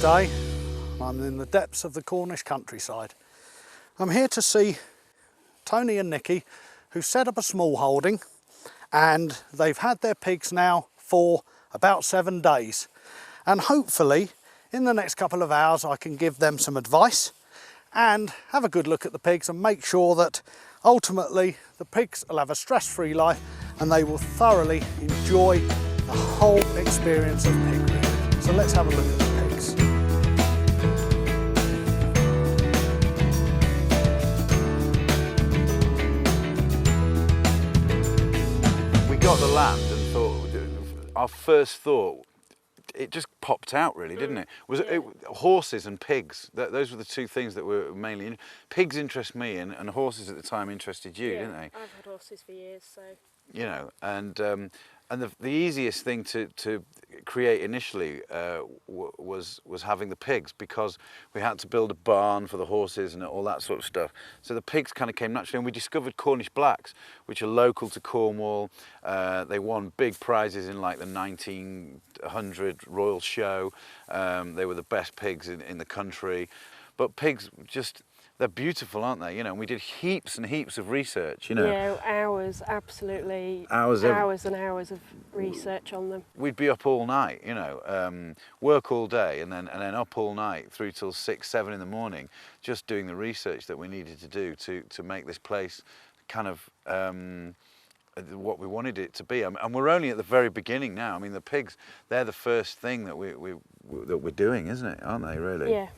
day. I'm in the depths of the Cornish countryside. I'm here to see Tony and Nicky, who set up a small holding, and they've had their pigs now for about 7 days. And hopefully in the next couple of hours I can give them some advice and have a good look at the pigs and make sure that ultimately the pigs will have a stress-free life and they will thoroughly enjoy the whole experience of pig rearing. So let's have a look at the pigs. We got the land and thought, our first thought, it just popped out really, didn't it? Horses and pigs, those were the two things that were mainly, pigs interest me and horses at the time interested you, didn't they? I've had horses for years, so. You know, and the easiest thing to create initially was having the pigs, because we had to build a barn for the horses and all that sort of stuff. So the pigs kind of came naturally, and we discovered Cornish blacks, which are local to Cornwall. They won big prizes in like the 1900 Royal Show. They were the best pigs in the country. But pigs just, they're beautiful, aren't they? You know, and we did heaps and heaps of research, you know. Yeah, hours, absolutely. Hours and hours of research on them. We'd be up all night, you know, work all day and then up all night through till 6, 7 in the morning, just doing the research that we needed to do to make this place kind of what we wanted it to be. And we're only at the very beginning now. I mean, the pigs, they're the first thing that we're doing, isn't it? Aren't they, really? Yeah.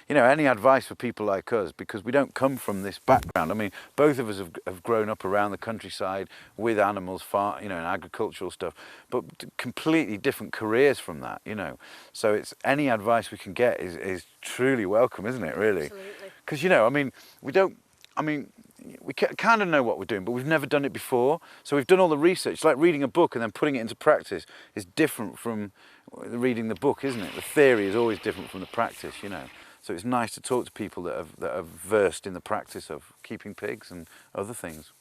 You know, any advice for people like us, because we don't come from this background. I mean, both of us have grown up around the countryside with animals, you know, and agricultural stuff, but completely different careers from that, you know. So it's any advice we can get is truly welcome, isn't it, really? Absolutely. Because, you know, I mean, we kind of know what we're doing, but we've never done it before. So we've done all the research. It's like reading a book and then putting it into practice is different from reading the book, isn't it? The theory is always different from the practice, you know. So it's nice to talk to people that are versed in the practice of keeping pigs and other things.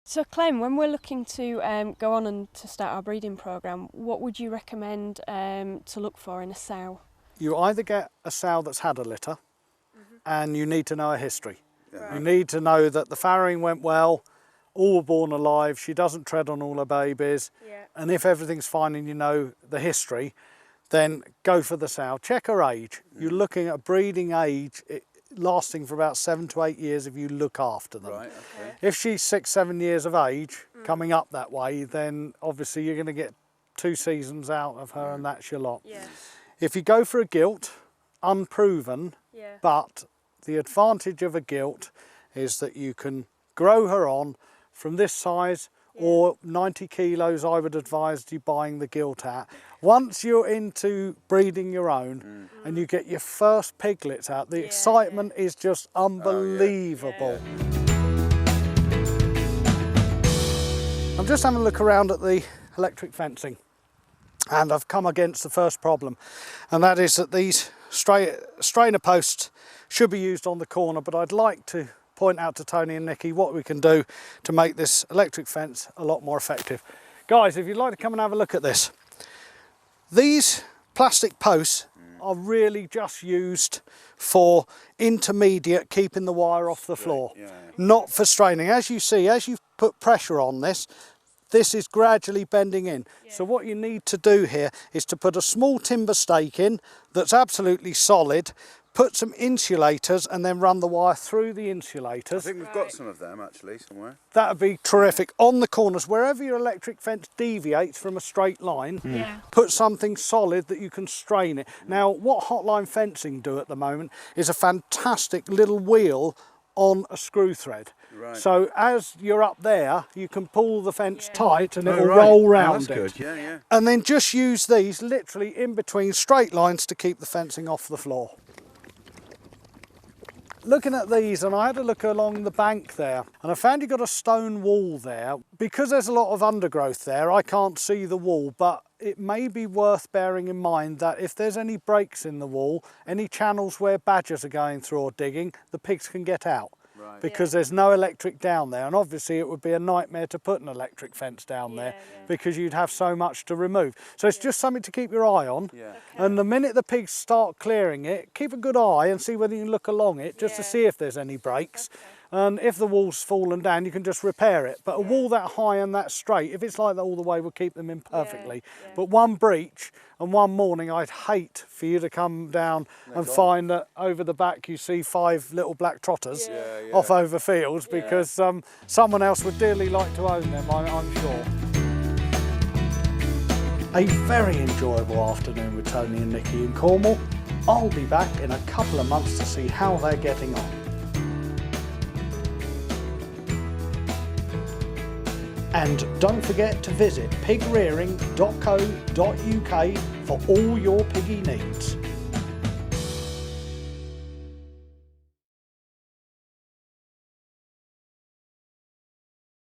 So Clem, when we're looking to go on and to start our breeding programme, what would you recommend to look for in a sow? You either get a sow that's had a litter, and you need to know her history. Right. You need to know that the farrowing went well, all were born alive, she doesn't tread on all her babies, and if everything's fine and you know the history, then go for the sow. Check her age. You're looking at a breeding age lasting for about 7 to 8 years if you look after them. Right, okay. If she's 6, 7 years of age, coming up that way, then obviously you're going to get 2 seasons out of her and that's your lot. Yeah. If you go for a gilt, unproven, but the advantage of a gilt is that you can grow her on from this size, or 90 kilos I would advise you buying the gilt at. Once you're into breeding your own and you get your first piglets out, the excitement is just unbelievable. I'm just having a look around at the electric fencing, and I've come against the first problem, and that is that these strainer posts should be used on the corner, but I'd like to point out to Tony and Nicky what we can do to make this electric fence a lot more effective. Guys, if you'd like to come and have a look at this. These plastic posts are really just used for intermediate, keeping the wire off the floor, not for straining. As you see, as you put pressure on this, this is gradually bending in. So what you need to do here is to put a small timber stake in that's absolutely solid, put some insulators and then run the wire through the insulators. I think we've got some of them actually somewhere. That would be terrific. On the corners, wherever your electric fence deviates from a straight line, put something solid that you can strain it. Now, what hotline fencing do at the moment is a fantastic little wheel on a screw thread. Right. So as you're up there, you can pull the fence tight and it will roll round it. Good. And then just use these literally in between straight lines to keep the fencing off the floor. Looking at these, and I had a look along the bank there, and I found you've got a stone wall there. Because there's a lot of undergrowth there, I can't see the wall, but it may be worth bearing in mind that if there's any breaks in the wall, any channels where badgers are going through or digging, the pigs can get out. Right. because there's no electric down there, and obviously it would be a nightmare to put an electric fence down there because you'd have so much to remove. So it's just something to keep your eye on. Yeah. And the minute the pigs start clearing it, keep a good eye and see whether you can look along it just to see if there's any breaks. And if the wall's fallen down, you can just repair it. But a wall that high and that straight, if it's like that all the way, will keep them in perfectly. But one breach and one morning, I'd hate for you to come down and find that over the back you see 5 little black trotters off over fields, because someone else would dearly like to own them, I'm sure. A very enjoyable afternoon with Tony and Nicky in Cornwall. I'll be back in a couple of months to see how they're getting on. And don't forget to visit pigrearing.co.uk for all your piggy needs.